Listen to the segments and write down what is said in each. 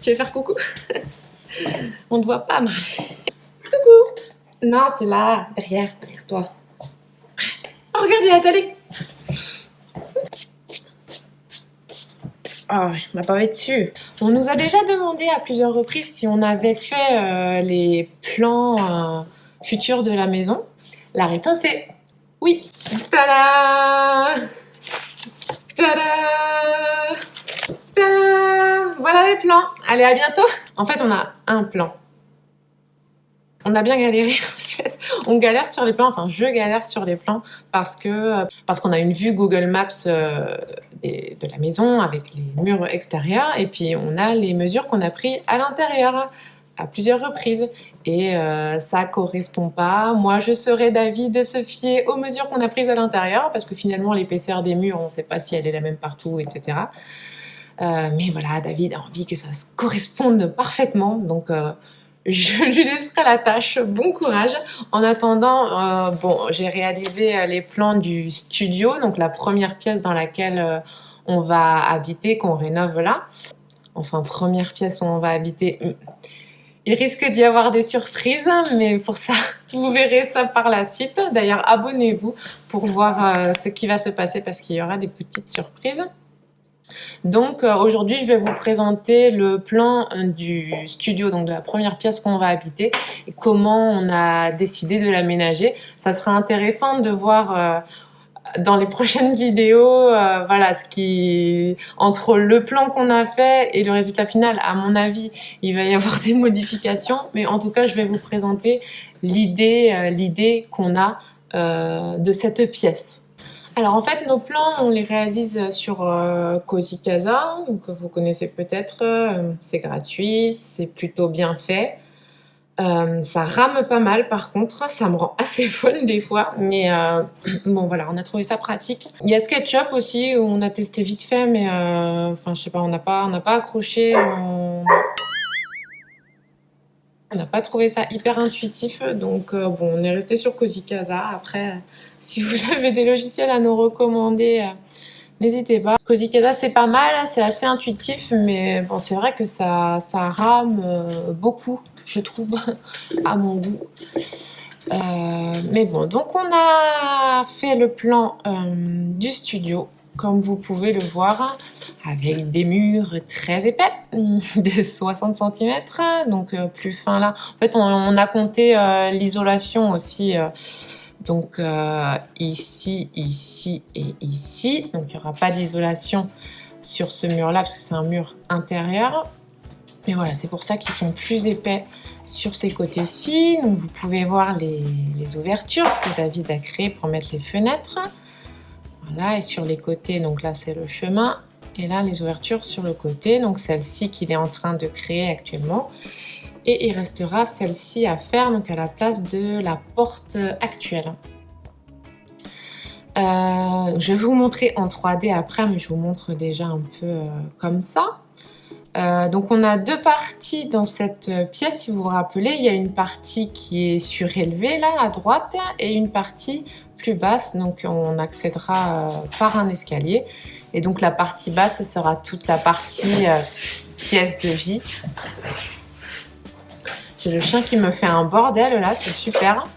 Tu veux faire coucou? On ne te voit pas, Marley. Coucou! Non, c'est là, derrière toi. Oh, regarde, il a salé. Oh, il m'a pavé dessus. On nous a déjà demandé à plusieurs reprises si on avait fait les plans futurs de la maison. La réponse est oui. Tada! Tada! Tada! Voilà les plans. Allez, à bientôt. En fait, on a un plan. On a bien galéré en fait. On galère sur les plans, enfin je galère sur les plans parce qu'on a une vue Google Maps de la maison avec les murs extérieurs et puis on a les mesures qu'on a prises à l'intérieur à plusieurs reprises et ça correspond pas. Moi je serais d'avis de se fier aux mesures qu'on a prises à l'intérieur parce que finalement l'épaisseur des murs on sait pas si elle est la même partout, etc. Mais voilà, David a envie que ça se corresponde parfaitement donc je lui laisserai la tâche, bon courage. En attendant, bon, j'ai réalisé les plans du studio, donc la première pièce dans laquelle on va habiter, qu'on rénove là. Enfin, première pièce où on va habiter. Il risque d'y avoir des surprises, mais pour ça, vous verrez ça par la suite. D'ailleurs, abonnez-vous pour voir ce qui va se passer parce qu'il y aura des petites surprises. Donc aujourd'hui, je vais vous présenter le plan du studio, donc de la première pièce qu'on va habiter et comment on a décidé de l'aménager. Ça sera intéressant de voir dans les prochaines vidéos, voilà, entre le plan qu'on a fait et le résultat final, à mon avis, il va y avoir des modifications, mais en tout cas, je vais vous présenter l'idée qu'on a de cette pièce. Alors en fait, nos plans, on les réalise sur Cozy Casa, que vous connaissez peut-être. C'est gratuit, c'est plutôt bien fait. Ça rame pas mal par contre, ça me rend assez folle des fois, mais bon voilà, on a trouvé ça pratique. Il y a SketchUp aussi, où on a testé vite fait, mais enfin je sais pas, on n'a pas accroché. On n'a pas trouvé ça hyper intuitif, donc bon, on est resté sur Cozy Casa. Après, si vous avez des logiciels à nous recommander, n'hésitez pas. Cozy Casa, c'est pas mal, c'est assez intuitif, mais bon, c'est vrai que ça rame beaucoup, je trouve, à mon goût. Mais bon, donc on a fait le plan du studio, comme vous pouvez le voir, avec des murs très épais, de 60 cm, donc plus fin là. En fait, on a compté l'isolation aussi, donc ici, ici et ici. Donc il n'y aura pas d'isolation sur ce mur-là, parce que c'est un mur intérieur. Mais voilà, c'est pour ça qu'ils sont plus épais sur ces côtés-ci. Donc vous pouvez voir les ouvertures que David a créées pour mettre les fenêtres. Voilà, et sur les côtés, donc là c'est le chemin, et là les ouvertures sur le côté, donc celle-ci qu'il est en train de créer actuellement. Et il restera celle-ci à faire, donc à la place de la porte actuelle. Je vais vous montrer en 3D après, mais je vous montre déjà un peu comme ça. Donc on a deux parties dans cette pièce, si vous vous rappelez. Il y a une partie qui est surélevée là à droite et une partie plus basse, donc on accédera par un escalier. Et donc la partie basse, ce sera toute la partie pièce de vie. J'ai le chien qui me fait un bordel là, c'est super.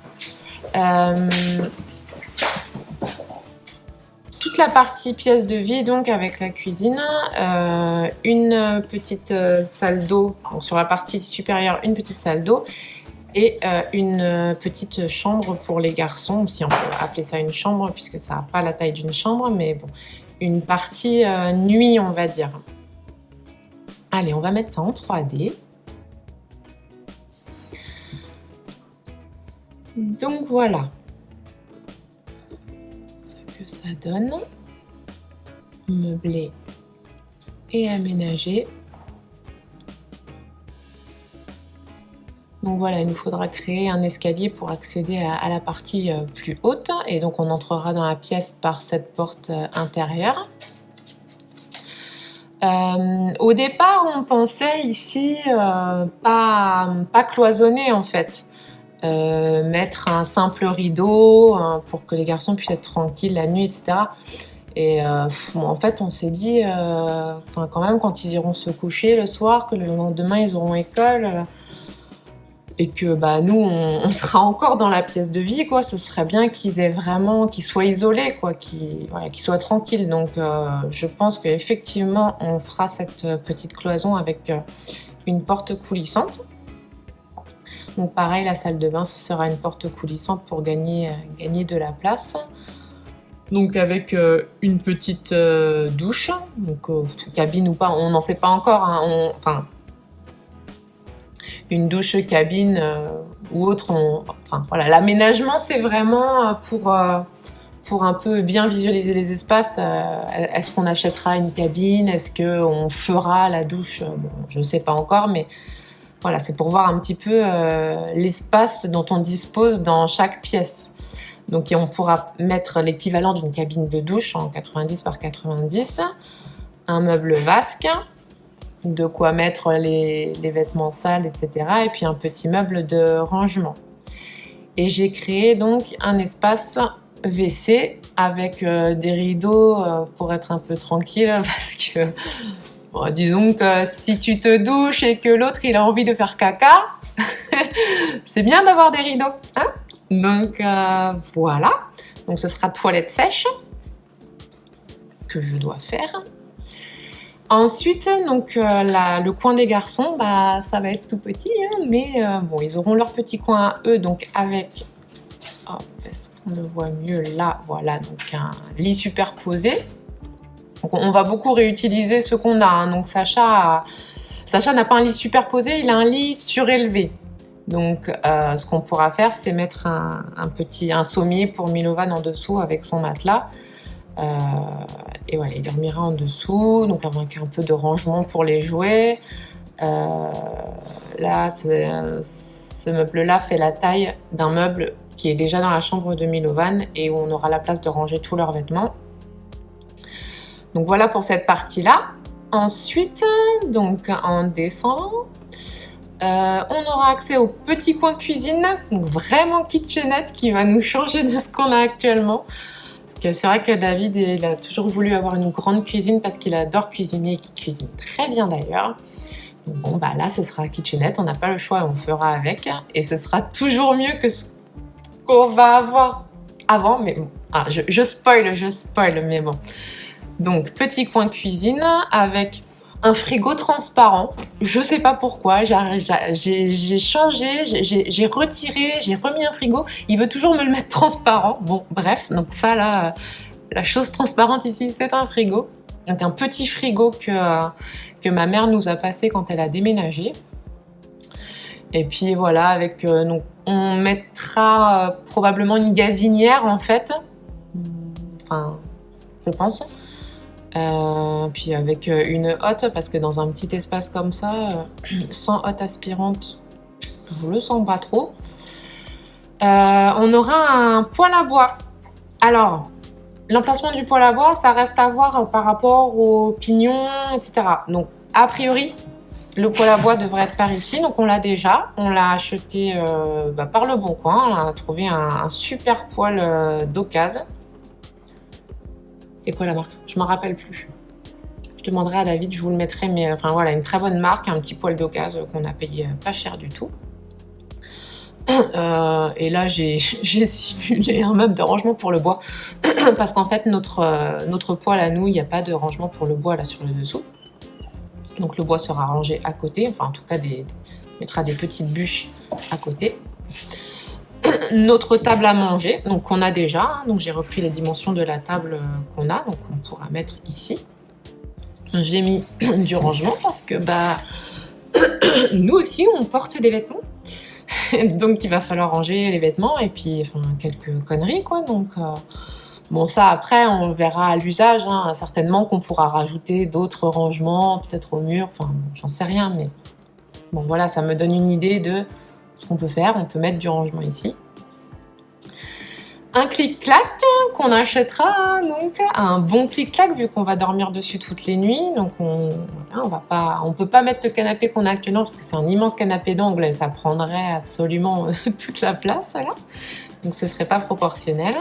Toute la partie pièce de vie, donc avec la cuisine, une petite salle d'eau, donc sur la partie supérieure, une petite salle d'eau et une petite chambre pour les garçons, si on peut appeler ça une chambre, puisque ça n'a pas la taille d'une chambre, mais bon, une partie nuit, on va dire. Allez, on va mettre ça en 3D. Donc voilà ce que ça donne, meublé et aménagé. Donc voilà, il nous faudra créer un escalier pour accéder à la partie plus haute, et donc on entrera dans la pièce par cette porte intérieure. Au départ, on pensait ici pas cloisonner en fait. Mettre un simple rideau pour que les garçons puissent être tranquilles la nuit, etc. Et en fait, on s'est dit, quand même, quand ils iront se coucher le soir, que le lendemain, ils auront école, et que nous, on sera encore dans la pièce de vie, quoi. Ce serait bien qu'ils soient isolés, quoi, qu'ils soient tranquilles. Donc, je pense qu'effectivement, on fera cette petite cloison avec une porte coulissante. Donc, pareil, la salle de bain, ce sera une porte coulissante pour gagner de la place. Donc avec une petite douche, donc cabine ou pas, on n'en sait pas encore, hein, une douche cabine ou autre. Voilà, l'aménagement c'est vraiment pour un peu bien visualiser les espaces. Est-ce qu'on achètera une cabine? Est-ce qu'on fera la douche? Bon, je ne sais pas encore, mais voilà, c'est pour voir un petit peu l'espace dont on dispose dans chaque pièce. Donc on pourra mettre l'équivalent d'une cabine de douche en 90 par 90, un meuble vasque, de quoi mettre les vêtements sales, etc. Et puis un petit meuble de rangement. Et j'ai créé donc un espace WC avec des rideaux pour être un peu tranquille, parce que disons que si tu te douches et que l'autre il a envie de faire caca, c'est bien d'avoir des rideaux, hein? Donc voilà, donc ce sera toilette sèche que je dois faire. Ensuite, donc le coin des garçons, ça va être tout petit, hein, mais ils auront leur petit coin à eux, donc avec, est-ce qu'on le voit mieux là, voilà, donc un lit superposé. Donc on va beaucoup réutiliser ce qu'on a, hein. Donc Sacha n'a pas un lit superposé, il a un lit surélevé. Donc, ce qu'on pourra faire, c'est mettre un sommier pour Milovan en dessous avec son matelas. Et voilà, il dormira en dessous, donc avec un peu de rangement pour les jouets. Là, ce meuble-là fait la taille d'un meuble qui est déjà dans la chambre de Milovan et où on aura la place de ranger tous leurs vêtements. Donc voilà pour cette partie-là. Ensuite, donc en descendant, on aura accès au petit coin cuisine, donc vraiment kitchenette qui va nous changer de ce qu'on a actuellement. Parce que c'est vrai que David, il a toujours voulu avoir une grande cuisine parce qu'il adore cuisiner et qu'il cuisine très bien d'ailleurs. Donc bon, là, ce sera kitchenette, on n'a pas le choix et on fera avec. Et ce sera toujours mieux que ce qu'on va avoir avant, mais bon, je spoil, mais bon. Donc, petit coin cuisine avec un frigo transparent. Je sais pas pourquoi, j'ai changé, j'ai retiré, j'ai remis un frigo. Il veut toujours me le mettre transparent. Bon, bref, donc ça là, la chose transparente ici, c'est un frigo. Donc un petit frigo que ma mère nous a passé quand elle a déménagé. Et puis voilà, avec donc on mettra probablement une gazinière en fait. Enfin, je pense. Puis avec une hotte, parce que dans un petit espace comme ça, sans hotte aspirante, je le sens pas trop. On aura un poêle à bois. Alors, l'emplacement du poêle à bois, ça reste à voir par rapport aux pignons, etc. Donc, a priori, le poêle à bois devrait être par ici. Donc, on l'a déjà. On l'a acheté par Le Bon Coin. On a trouvé un super poêle d'occasion. C'est quoi la marque? Je m'en rappelle plus. Je demanderai à David, je vous le mettrai, mais voilà, une très bonne marque, un petit poêle d'occasion qu'on a payé pas cher du tout. Et là, j'ai simulé un meuble de rangement pour le bois, parce qu'en fait, notre poêle à nous, il n'y a pas de rangement pour le bois là sur le dessous. Donc le bois sera rangé à côté, enfin en tout cas, on mettra des petites bûches à côté. Notre table à manger, donc qu'on a déjà, hein, donc j'ai repris les dimensions de la table qu'on a, donc on pourra mettre ici. J'ai mis du rangement parce que nous aussi on porte des vêtements, donc il va falloir ranger les vêtements et puis quelques conneries quoi. Donc bon, ça après on verra à l'usage, hein, certainement qu'on pourra rajouter d'autres rangements, peut-être au mur, j'en sais rien, mais bon voilà, ça me donne une idée de ce qu'on peut faire. On peut mettre du rangement ici. Un clic-clac qu'on achètera, donc un bon clic-clac vu qu'on va dormir dessus toutes les nuits. Donc on peut pas mettre le canapé qu'on a actuellement parce que c'est un immense canapé d'angle et ça prendrait absolument toute la place là. Donc ce serait pas proportionnel.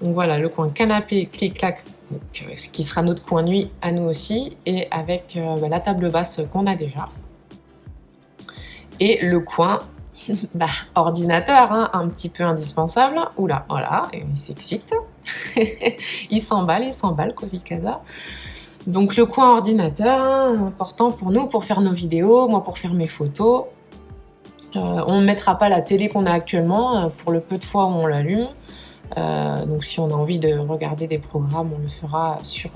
Donc voilà, le coin canapé clic-clac Donc, ce qui sera notre coin nuit à nous aussi, et avec la table basse qu'on a déjà. Et le coin ordinateur, hein, un petit peu indispensable. Oula, voilà, il s'excite. il s'emballe, Cozy Casa. Donc le coin ordinateur, hein, important pour nous, pour faire nos vidéos, moi pour faire mes photos. On ne mettra pas la télé qu'on a actuellement, pour le peu de fois où on l'allume. Donc si on a envie de regarder des programmes, on le fera sur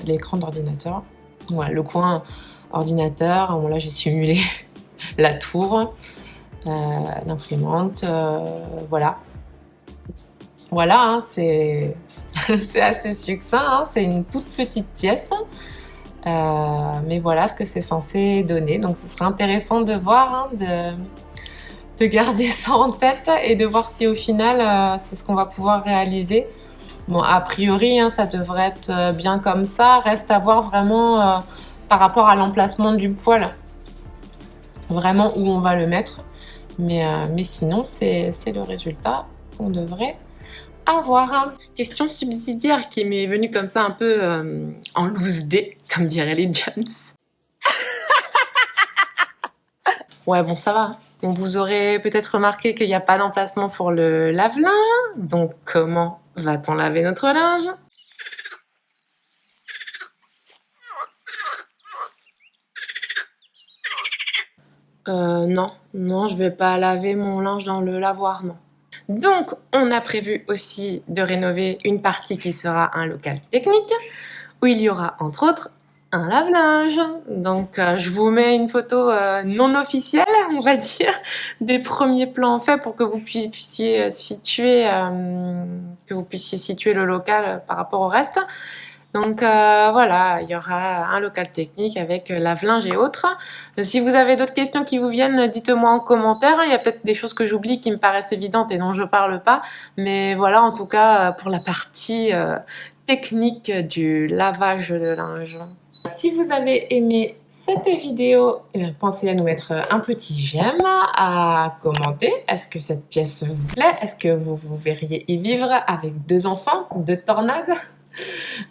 l'écran d'ordinateur. Voilà, le coin ordinateur, bon, là j'ai simulé la tour, l'imprimante, voilà. Voilà, hein, c'est assez succinct, hein, c'est une toute petite pièce. Mais voilà ce que c'est censé donner. Donc ce serait intéressant de voir, hein, de garder ça en tête et de voir si au final c'est ce qu'on va pouvoir réaliser. Bon, a priori, hein, ça devrait être bien comme ça. Reste à voir vraiment par rapport à l'emplacement du poêle, vraiment où on va le mettre. Mais sinon, c'est le résultat qu'on devrait avoir. Question subsidiaire qui m'est venue comme ça un peu en loose day, comme diraient les Jones. Ouais, bon, ça va. Bon, vous aurez peut-être remarqué qu'il n'y a pas d'emplacement pour le lave-linge. Donc, comment va-t-on laver notre linge? Non, je vais pas laver mon linge dans le lavoir, non. Donc, on a prévu aussi de rénover une partie qui sera un local technique, où il y aura, entre autres, un lave-linge. Donc, je vous mets une photo non officielle, on va dire, des premiers plans faits pour que vous puissiez situer le local par rapport au reste. Donc voilà, il y aura un local technique avec lave-linge et autres. Si vous avez d'autres questions qui vous viennent, dites-moi en commentaire. Il y a peut-être des choses que j'oublie qui me paraissent évidentes et dont je parle pas. Mais voilà, en tout cas, pour la partie technique du lavage de linge. Si vous avez aimé cette vidéo, pensez à nous mettre un petit j'aime, à commenter. Est-ce que cette pièce vous plaît? Est-ce que vous verriez y vivre avec 2 enfants, 2 tornades?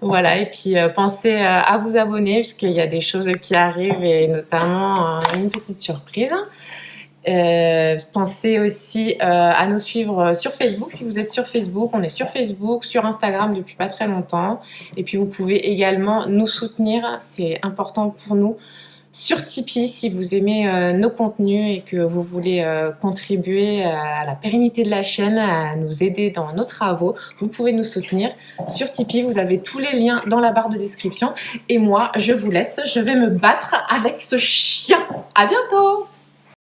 Voilà, et puis pensez à vous abonner puisqu'il y a des choses qui arrivent et notamment une petite surprise. Pensez aussi à nous suivre sur Facebook. Si vous êtes sur Facebook, on est sur Facebook, sur Instagram depuis pas très longtemps. Et puis vous pouvez également nous soutenir, c'est important pour nous, sur Tipeee si vous aimez nos contenus et que vous voulez contribuer à la pérennité de la chaîne, à nous aider dans nos travaux. Vous pouvez nous soutenir sur Tipeee. Vous avez tous les liens dans la barre de description. Et moi, je vous laisse. Je vais me battre avec ce chien. À bientôt!